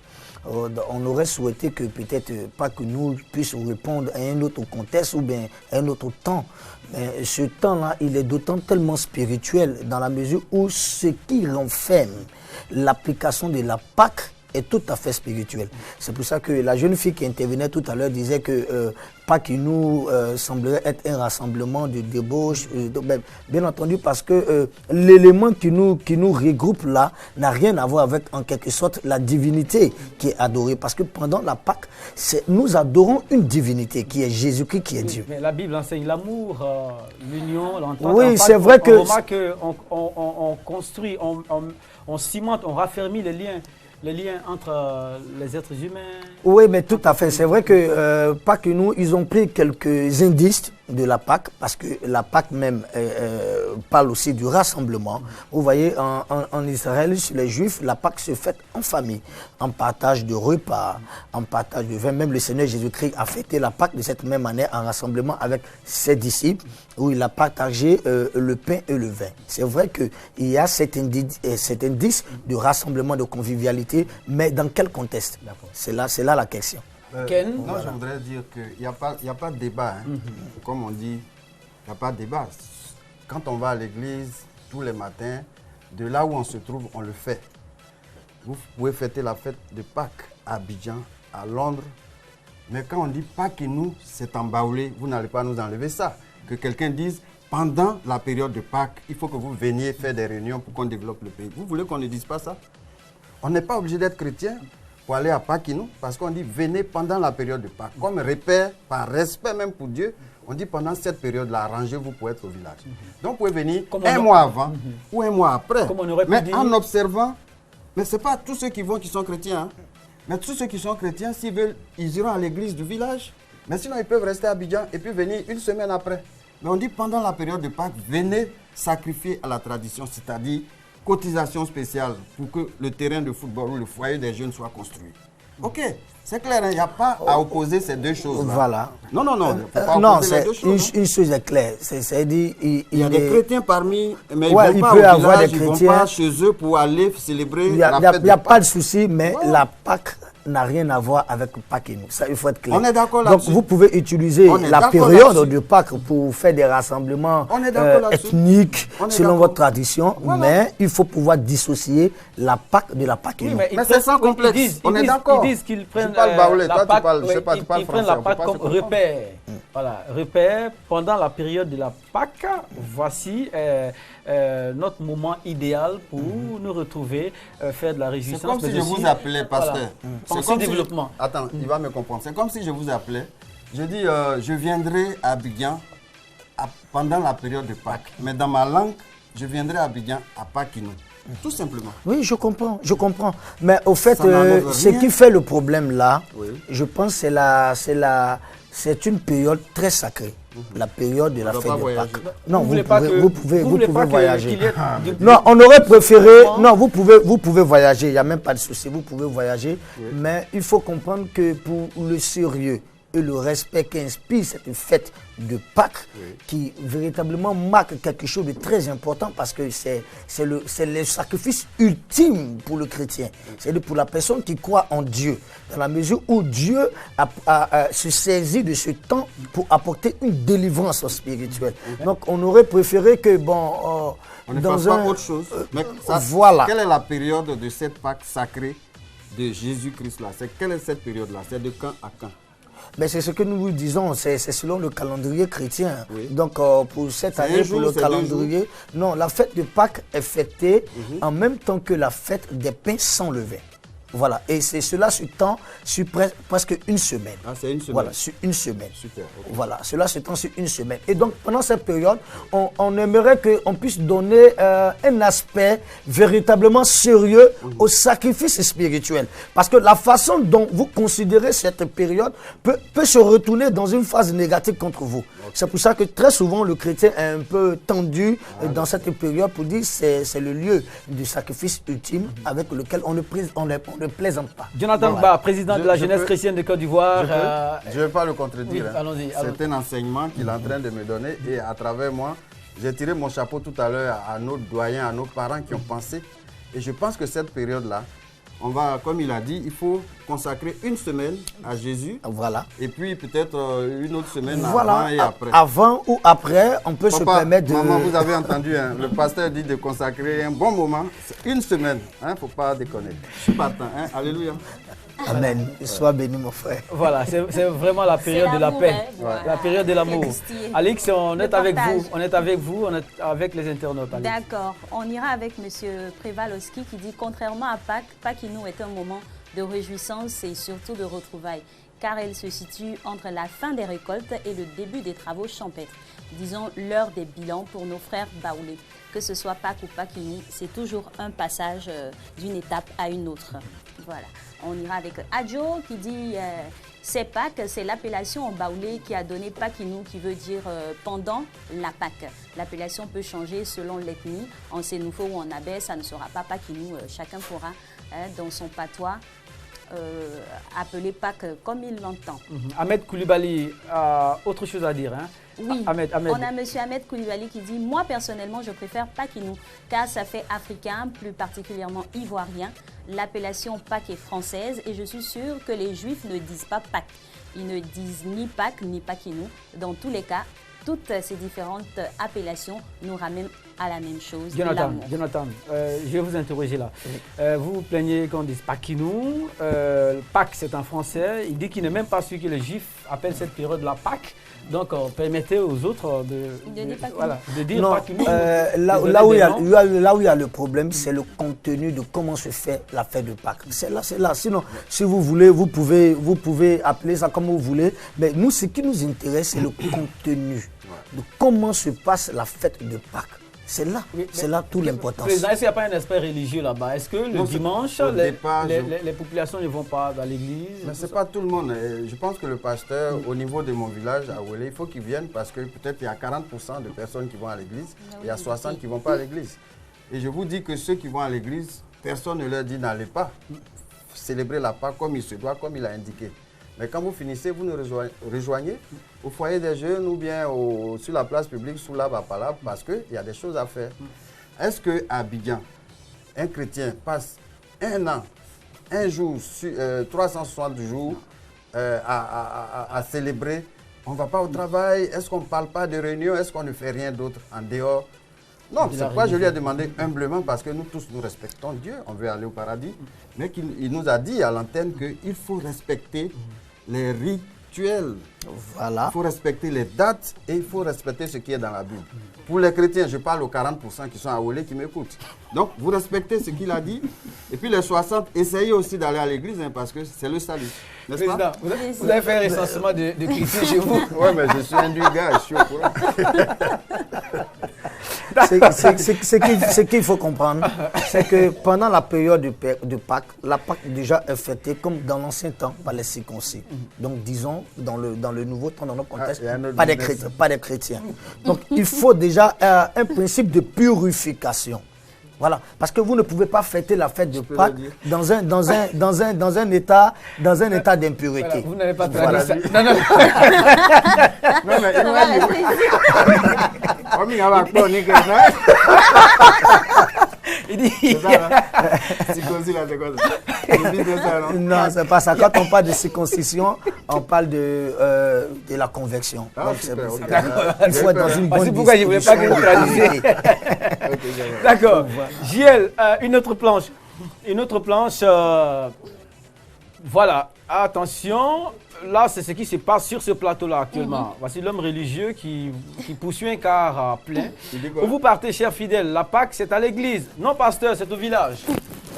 On aurait souhaité que peut-être pas que nous puissions répondre à un autre contexte ou bien à un autre temps. Mais ce temps-là, il est d'autant tellement spirituel dans la mesure où ce qui renferme l'application de la Pâque est tout à fait spirituel. C'est pour ça que la jeune fille qui intervenait tout à l'heure disait que Pakinou semblerait être un rassemblement de débauche. Bien entendu, parce que l'élément qui nous regroupe là n'a rien à voir avec, en quelque sorte, la divinité qui est adorée. Parce que pendant la Pâque, nous adorons une divinité qui est Jésus-Christ, qui est Dieu.
Mais la Bible enseigne l'amour, l'union, l'entente.
Oui, c'est vrai que...
On remarque qu'on construit, on cimente, on raffermit les liens entre les êtres humains.
Oui, mais tout à fait. C'est vrai que Pakinou, ils ont pris quelques indices de la Pâque, parce que la Pâque même parle aussi du rassemblement. Vous voyez, en Israël, chez les Juifs, la Pâque se fait en famille, en partage de repas, en partage de vin. Même le Seigneur Jésus-Christ a fêté la Pâque de cette même manière en rassemblement avec ses disciples, où il a partagé le pain et le vin. C'est vrai qu'il y a cet indice de rassemblement, de convivialité, mais dans quel contexte? C'est là la question.
Ken, non, je voudrais dire qu'il n'y a pas de débat. Hein. Comme on dit, il n'y a pas de débat. Quand on va à l'église tous les matins, de là où on se trouve, on le fait. Vous pouvez fêter la fête de Pâques à Abidjan, à Londres. Mais quand on dit Pakinou, c'est en Baoulé, vous n'allez pas nous enlever ça. Que quelqu'un dise, pendant la période de Pâques, il faut que vous veniez faire des réunions pour qu'on développe le pays. Vous voulez qu'on ne dise pas ça? On n'est pas obligé d'être chrétien pour aller à Pakinou, parce qu'on dit venez pendant la période de Pâques. Comme repère, par respect même pour Dieu, on dit pendant cette période-là, arrangez-vous pour être au village. Donc vous pouvez venir un mois avant ou un mois après. Mais en observant, mais ce n'est pas tous ceux qui vont qui sont chrétiens. Hein. Mais tous ceux qui sont chrétiens, s'ils veulent, ils iront à l'église du village. Mais sinon, ils peuvent rester à Abidjan et puis venir une semaine après. Mais on dit pendant la période de Pâques, venez sacrifier à la tradition, c'est-à-dire cotisation spéciale pour que le terrain de football ou le foyer des jeunes soit construit. Ok, c'est clair, il n'y a pas à opposer ces deux choses-là.
Voilà.
Non,
non, une chose est claire.
Il y a des chrétiens parmi, mais
ouais,
ils ne vont pas chez eux pour aller célébrer la fête de Pâques.
Il n'y a pas de souci, mais la Pâque n'a rien à voir avec Pâques et nous. Ça, il faut être clair.
On est d'accord
là-dessus. Donc, vous pouvez utiliser la période de Pâques pour faire des rassemblements ethniques selon votre tradition, mais il faut pouvoir dissocier la Pâques de la Pâques et nous.
Mais c'est sans complexe. On est d'accord.
Ils disent qu'ils prennent
la
Pâques comme repère. Voilà, repère pendant la période de la Pâques. Voici notre moment idéal pour nous retrouver, faire de la réjouissance.
C'est comme si je vous appelais, pasteur.
Voilà. Pensée développement.
Attends, il va me comprendre. C'est comme si je vous appelais. Je dis, je viendrai à Abidjan pendant la période de Pâques. Mais dans ma langue, je viendrai à Abidjan à Pâques. Tout simplement.
Oui, je comprends. Mais au fait, ce qui fait le problème là, je pense que c'est une période très sacrée. La période de la fête de Pâques. Non, vous pouvez voyager. Non, on aurait préféré. Non, vous pouvez voyager. Il n'y a même pas de souci. Vous pouvez voyager. Mais il faut comprendre que pour le sérieux et le respect qu'inspire cette fête de Pâques, qui véritablement marque quelque chose de très important parce que c'est le sacrifice ultime pour le chrétien. C'est pour la personne qui croit en Dieu, dans la mesure où Dieu se saisit de ce temps pour apporter une délivrance spirituelle. Donc on aurait préféré que,
on ne fasse pas autre chose. Mais
voilà.
Quelle est la période de cette Pâques sacrée de Jésus-Christ là? Quelle est cette période-là? C'est de quand à quand?
Mais c'est ce que nous vous disons, c'est selon le calendrier chrétien. Donc pour cette année, pour le calendrier, non, la fête de Pâques est fêtée en même temps que la fête des pains sans levain. Voilà, et c'est cela s'étend sur presque une semaine.
Ah, c'est une semaine.
Voilà, sur une semaine.
Super. Okay.
Voilà, cela s'étend sur une semaine. Et donc, pendant cette période, on aimerait qu'on puisse donner un aspect véritablement sérieux au sacrifice spirituel. Parce que la façon dont vous considérez cette période peut se retourner dans une phase négative contre vous. Okay. C'est pour ça que très souvent, le chrétien est un peu tendu dans cette période pour dire que c'est le lieu du sacrifice ultime avec lequel on ne plaisante pas.
Jonathan Ba, président de la jeunesse chrétienne de Côte d'Ivoire.
Je ne vais pas le contredire.
Oui, allons-y.
C'est un enseignement qu'il est en train de me donner et à travers moi, j'ai tiré mon chapeau tout à l'heure à nos doyens, à nos parents qui ont pensé. Et je pense que cette période-là, on va, comme il a dit, il faut consacrer une semaine à Jésus.
Voilà.
Et puis peut-être une autre semaine avant et après.
Avant ou après, on peut se permettre de...
Maman, vous avez entendu, hein, le pasteur dit de consacrer un bon moment, une semaine. Il ne faut pas déconner. Je suis partant. Hein, alléluia.
Amen. Sois béni, mon frère.
Voilà, c'est vraiment la période de la paix, la période de l'amour. Alix, on est avec vous, on est avec les internautes.
D'accord. On ira avec M. Prévalowski qui dit, contrairement à Pâques, Pâques-Inou est un moment de réjouissance et surtout de retrouvailles, car elle se situe entre la fin des récoltes et le début des travaux champêtres. Disons l'heure des bilans pour nos frères baoulés. Que ce soit Pâques ou Pâques-Inou, c'est toujours un passage d'une étape à une autre. Voilà. On ira avec Adjo qui dit c'est Pâques, c'est l'appellation en baoulé qui a donné Pâques-Inou qui veut dire pendant la Pâques. L'appellation peut changer selon l'ethnie. En Sénoufo ou en Abé, ça ne sera pas Pâques-Inou. Chacun pourra dans son patois appeler Pâques comme il l'entend.
Ahmed Koulibaly a autre chose à dire. Hein?
Oui,
Ahmed.
On a M. Ahmed Koulibaly qui dit « Moi, personnellement, je préfère Pâques-Inou, car ça fait africain, plus particulièrement ivoirien. L'appellation Pâques est française et je suis sûre que les Juifs ne disent pas Pâques. Ils ne disent ni Pâques ni Pâques-Inou. Dans tous les cas, toutes ces différentes appellations nous ramènent à la même chose.
Jonathan, je vais vous interroger là. Vous vous plaignez qu'on dise Pâques-Inou. Pâques, c'est en français. Il dit qu'il n'est même pas sûr que les Juifs appellent cette période la Pâques. Donc, permettez aux autres de dire Pâques-Inou.
Là où il y a le problème, c'est le contenu de comment se fait la fête de Pâques. C'est là. Sinon, si vous voulez, vous pouvez appeler ça comme vous voulez. Mais nous, ce qui nous intéresse, c'est le contenu de comment se passe la fête de Pâques. C'est là toute l'importance.
Est-ce qu'il n'y a pas un aspect religieux là-bas? Est-ce que le dimanche, les populations ne vont pas dans l'église?
Mais ce n'est pas tout le monde. Je pense que le pasteur, au niveau de mon village, à Ouélé, il faut qu'il vienne parce que peut-être il y a 40% de personnes qui vont à l'église et il y a 60 qui ne vont pas à l'église. Et je vous dis que ceux qui vont à l'église, personne ne leur dit n'allez pas célébrer la Pâque comme il se doit, comme il a indiqué. Mais quand vous finissez, vous nous rejoignez au foyer des jeunes ou bien sur la place publique, sous l'arbre à palabre, parce qu'il y a des choses à faire. Est-ce qu'à Abidjan, un chrétien passe un an un jour, 360 jours à célébrer. On ne va pas au travail. Est-ce qu'on ne parle pas de réunion? Est-ce qu'on ne fait rien d'autre en dehors? Non, c'est pourquoi je lui ai demandé humblement, parce que nous tous, nous respectons Dieu, on veut aller au paradis, mais il nous a dit à l'antenne qu'il faut respecter les rituels. Voilà. Il faut respecter les dates et il faut respecter ce qui est dans la Bible. Pour les chrétiens, je parle aux 40% qui sont à Olé qui m'écoutent. Donc, vous respectez ce qu'il a dit. Et puis les 60, essayez aussi d'aller à l'église hein, parce que c'est le salut. N'est-ce pas?
Vous avez fait un recensement de chrétiens chez vous?
Oui, mais je suis un du gars, je suis au courant.
Ce qu'il faut comprendre, c'est que pendant la période de Pâques, la Pâques déjà est fêtée comme dans l'ancien temps par les circoncis. Donc disons, dans le nouveau temps, dans notre contexte, pas des chrétiens. Donc il faut déjà un principe de purification. Voilà, parce que vous ne pouvez pas fêter la fête de Pâques dans un état d'impureté. Voilà,
vous n'avez pas traduit ça. Non, non.
Non, mais
on va rester
il dit. C'est ça, là. Circoncis, là, c'est quoi ça?
Non, c'est pas ça. Quand on parle de circoncision, on parle de la conversion.
Ah,
donc,
super, okay.
Il faut être dans une bonne disposition.
C'est pourquoi je ne voulais pas que vous traduisiez. D'accord. JL, une autre planche. Une autre planche. Voilà. Attention. Là, c'est ce qui se passe sur ce plateau-là actuellement. Voici l'homme religieux qui poursuit un car plein. Où vous partez, chers fidèles, la Pâque, c'est à l'église. Non, pasteur, c'est au village.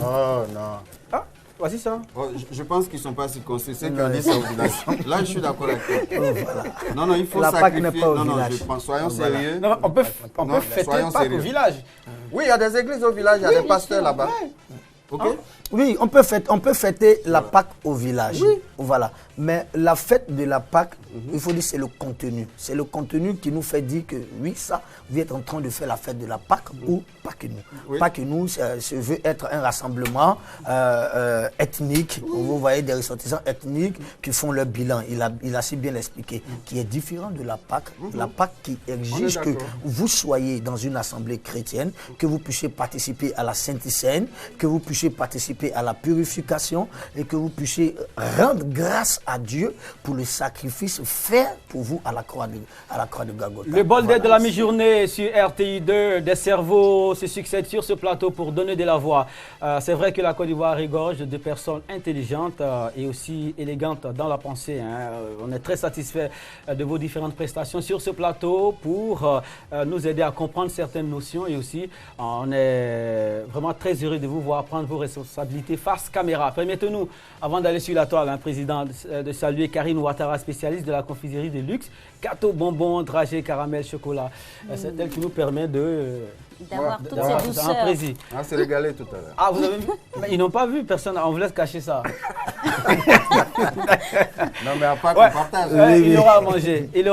Oh, non.
Ah, voici ça.
Oh, je pense qu'ils ne sont pas circoncis. C'est qu'on dit ça au village. Là, je suis d'accord avec toi. Voilà. Non, non, il faut
la
sacrifier.
Pâque n'est pas au
non,
village.
je pense, soyons sérieux.
Non, on peut fêter Pâques au village.
Oui, il y a des églises au village, il y a des pasteurs là-bas. Ok.
Oui, on peut fêter la Pâque au village. Oui. Voilà. Mais la fête de la Pâque, il faut dire c'est le contenu. C'est le contenu qui nous fait dire que oui, ça, vous êtes en train de faire la fête de la Pâque ou Pâques nous. Oui. Pâques nous, ça veut être un rassemblement ethnique. Vous voyez des ressortissants ethniques qui font leur bilan. Il a si bien expliqué, qui est différent de la Pâque. La Pâque qui exige que vous soyez dans une assemblée chrétienne, que vous puissiez participer à la Sainte Seine, que vous puissiez participer à la purification et que vous puissiez rendre grâce à Dieu pour le sacrifice fait pour vous à la croix de Golgotha.
Le bol d'aide de la mi-journée sur RTI2, des cerveaux se succèdent sur ce plateau pour donner de la voix. C'est vrai que la Côte d'Ivoire regorge de personnes intelligentes et aussi élégantes dans la pensée. Hein. On est très satisfait de vos différentes prestations sur ce plateau pour nous aider à comprendre certaines notions et aussi on est vraiment très heureux de vous voir prendre vos responsabilités face caméra. Permettez-nous, avant d'aller sur la toile, Président, de saluer Karine Ouattara, spécialiste de la confiserie de luxe, gâteaux, bonbons, dragées, caramel, chocolat. C'est elle qui nous permet
d'avoir toutes ces douceurs.
On s'est régalé tout à l'heure.
Ah, vous avez vu? Mais ils n'ont pas vu, personne. On vous laisse cacher ça.
Non, mais à part qu'on partage.
Il aura à manger. Il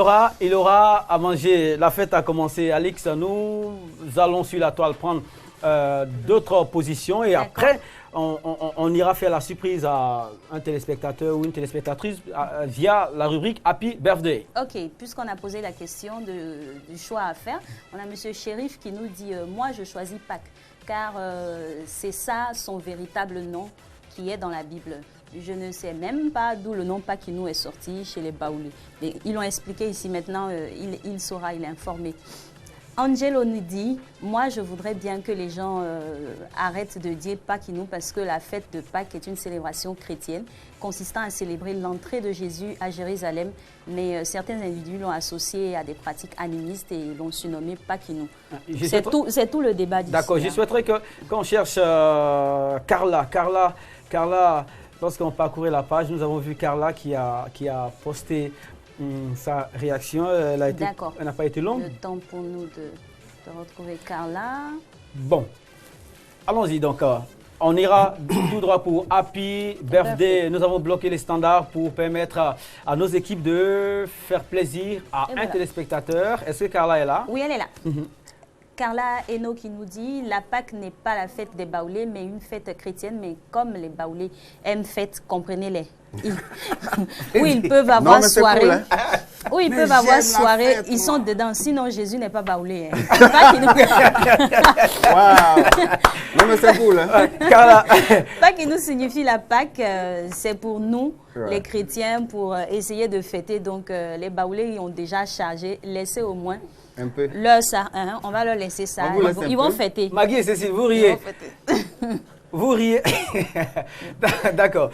aura à manger. La fête a commencé. Alix, nous allons sur la toile prendre d'autres positions et après, on ira faire la surprise à un téléspectateur ou une téléspectatrice via la rubrique Happy Birthday.
Ok, puisqu'on a posé la question du choix à faire, on a M. Chérif qui nous dit moi je choisis Pâques car c'est ça son véritable nom qui est dans la Bible. Je ne sais même pas d'où le nom Pakinou est sorti chez les Baoulés. Mais ils l'ont expliqué ici maintenant, il saura, il est informé. Angelo nous dit, moi je voudrais bien que les gens arrêtent de dire Pakinou parce que la fête de Pâques est une célébration chrétienne consistant à célébrer l'entrée de Jésus à Jérusalem, mais certains individus l'ont associé à des pratiques animistes et l'ont surnommé Pakinou. C'est tout le débat d'ici.
D'accord, je souhaiterais qu'on cherche Carla. Carla, lorsqu'on parcourait la page, nous avons vu Carla qui a posté sa réaction. Elle n'a pas été longue.
Le temps pour nous de retrouver Carla.
Bon, allons-y donc. On ira tout droit pour Happy Birthday. Nous avons bloqué les standards pour permettre à nos équipes de faire plaisir à un téléspectateur. Est-ce que Carla est là?
Oui, elle est là. Carla Eno qui nous dit la Pâque n'est pas la fête des Baoulés, mais une fête chrétienne, mais comme les Baoulés aiment fête, comprenez-les. où ils peuvent avoir soirée.
Cool, hein?
Où ils peuvent avoir soirée, ils sont dedans. Sinon, Jésus n'est pas baoulé. Hein.
Wow. Non, mais c'est cool. Hein?
Pâques qui nous signifie la Pâque, c'est pour nous, les chrétiens, pour essayer de fêter. Donc, les baoulés, ils ont déjà chargé. Laissez au moins
un peu.
Leur ça. Hein, on va leur laisser ça. Ils vont fêter.
Maggie et Cécile, vous riez. Vous riez. D'accord.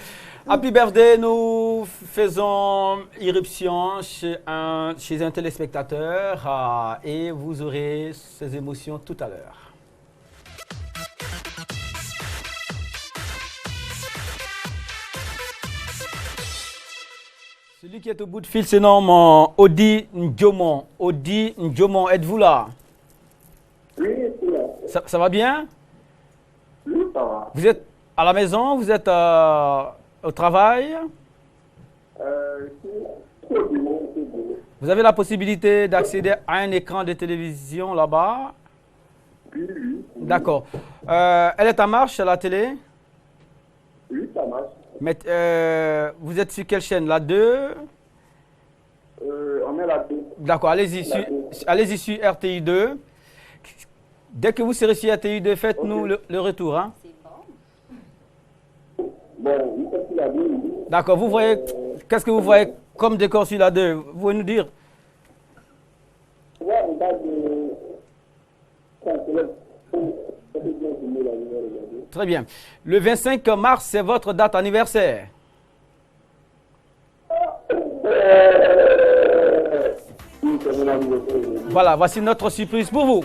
Happy birthday, nous faisons irruption chez un téléspectateur et vous aurez ces émotions tout à l'heure. Celui qui est au bout de fil se nomme Odi Ndjomon. Odi Ndjomon, êtes-vous là?
Oui, c'est là.
Ça va bien?
Oui, ça va.
Vous êtes à la maison? Vous êtes au travail? Vous avez la possibilité d'accéder à un écran de télévision là-bas?
Oui, oui.
D'accord. Elle est en marche, la télé?
Oui, ça marche.
Mais, vous êtes sur quelle chaîne? La 2?
On est la 2.
D'accord, allez-y sur RTI 2. Dès que vous serez sur RTI 2, faites-nous le retour. Hein?
Bon, vous êtes sur la 2, oui.
D'accord, vous voyez, qu'est-ce que vous voyez comme décor sur la 2? Vous pouvez nous dire?
Ouais, on parle de...
Très bien. Le 25 mars, c'est votre date anniversaire. Voilà, voici notre surprise pour vous.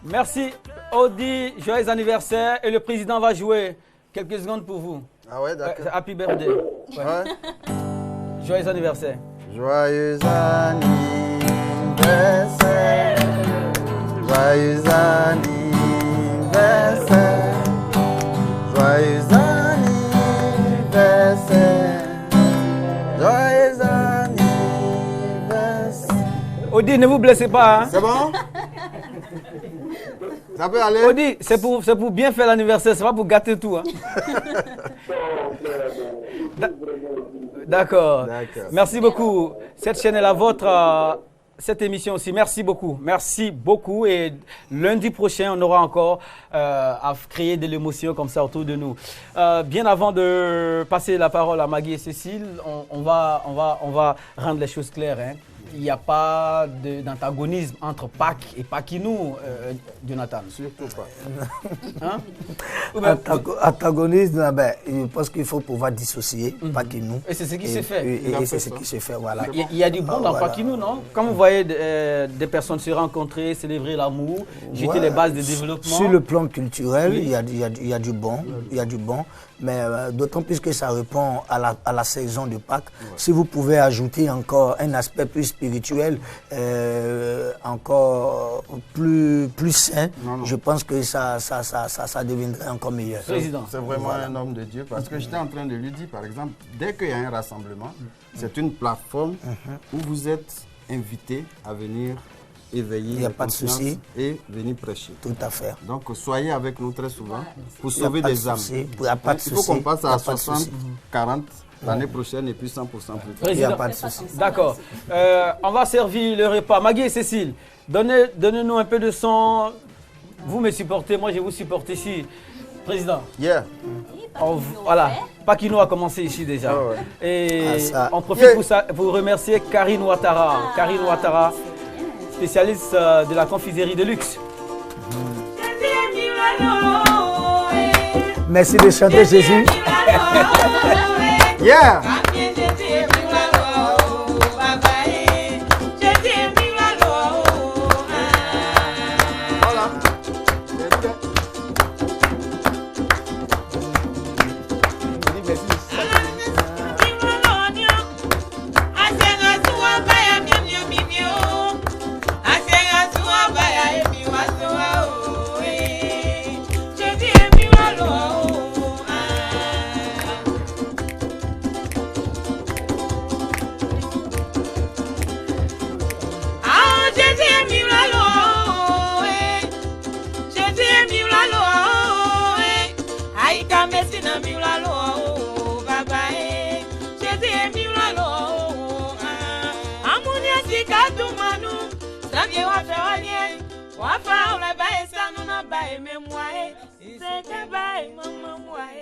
Merci, Odi, joyeux anniversaire. Et le président va jouer quelques secondes pour vous.
Ah ouais, d'accord.
Happy birthday. Ouais. Joyeux anniversaire.
Joyeux anniversaire. Joyeux anniversaire. Joyeux anniversaire. Joyeux anniversaire.
Odi, ne vous blessez pas. Hein?
C'est bon? Ça peut aller?
Odi, c'est pour bien faire l'anniversaire, c'est pas pour gâter tout. Hein? D'accord. Merci beaucoup. Cette chaîne est la vôtre. Cette émission aussi. Merci beaucoup. Merci beaucoup. Et lundi prochain, on aura encore à créer de l'émotion comme ça autour de nous. Bien avant de passer la parole à Maggie et Cécile, on va rendre les choses claires. Hein. Il n'y a pas d'antagonisme entre Pâques et Paquinou, Jonathan.
Surtout pas.
Hein? Antagonisme, ben, je pense qu'il faut pouvoir dissocier Paquinou.
Et c'est ce qui s'est fait.
Et c'est ce qui s'est fait, voilà.
Il y a du bon dans Paquinou, non? Quand vous voyez des personnes se rencontrer, célébrer l'amour, jeter les bases de développement.
Sur le plan culturel, il y a du bon, il y a du bon. Mais d'autant plus que ça répond à la saison de Pâques. Si vous pouvez ajouter encore un aspect plus spirituel, encore plus sain, je pense que ça deviendrait encore meilleur.
C'est vraiment un homme de Dieu, parce que j'étais en train de lui dire, par exemple, dès qu'il y a un rassemblement, c'est une plateforme où vous êtes invité à venir éveiller, il n'y a pas de souci, et venir prêcher.
Tout à fait.
Donc soyez avec nous très souvent pour sauver des âmes.
Il
faut qu'on passe à 60, 40 l'année prochaine et puis 100% plus tard.
Il n'y a pas de souci. D'accord. On va servir le repas. Maggie et Cécile, donnez-nous un peu de son. Vous me supportez, moi je vous supporte ici. Président.
Yeah.
Voilà. Paquinou a commencé ici déjà.
Oh ouais.
Et on profite pour remercier Karine Ouattara. Karine Ouattara, spécialiste de la confiserie de luxe.
Merci de chanter Jésus.
Yeah.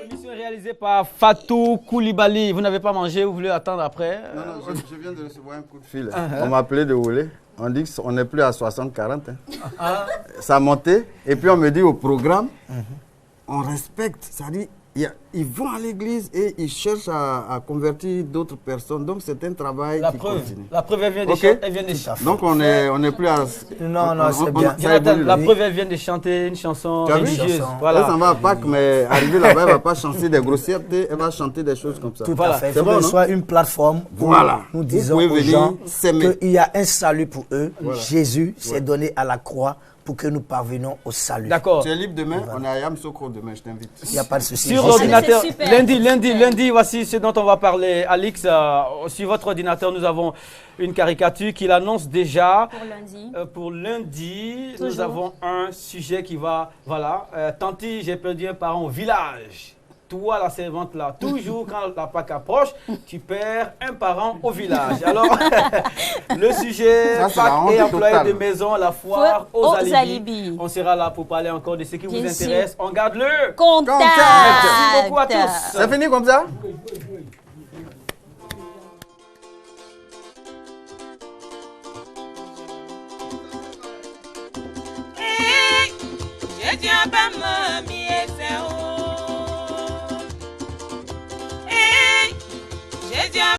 Émission réalisée par Fatou Koulibaly. Vous n'avez pas mangé, vous voulez attendre après?
Non, je viens de recevoir un coup de fil. On m'a appelé de Oulé. On dit qu'on n'est plus à 60-40. Hein. Ça a monté. Et puis on me dit au programme, on respecte. C'est-à-dire, ils vont à l'église et ils cherchent à convertir d'autres personnes. Donc c'est un travail qui continue.
La preuve, elle vient de chanter.
Donc on est plus à...
Non, c'est bien.
La preuve, elle vient de chanter une chanson religieuse.
Voilà. Elle s'en va à Pâques, mais arrivée là-bas, elle ne va pas chanter des grossièretés, elle va chanter des choses comme ça.
Tout à fait. Il faut que ce soit une plateforme où nous disons aux gens qu'il y a un salut pour eux. Jésus s'est donné à la croix pour que nous parvenions au salut.
D'accord.
Tu es libre demain? On est à Yamsokro demain, je t'invite.
Il n'y a pas de souci.
Sur l'ordinateur, lundi, voici ce dont on va parler. Alix, sur votre ordinateur, nous avons une caricature qui l'annonce déjà. Pour lundi, nous avons un sujet qui va... Voilà. Tanti, j'ai perdu un parent au village. Toi, la servante là, toujours quand la Pâque approche, tu perds un parent au village. Alors, le sujet, Pâques et employés de maison, la foire aux alibis. On sera là pour parler encore de ce qui vous intéresse. On garde le
contact.
Merci beaucoup à tous.
C'est fini comme ça?
J'ai dit un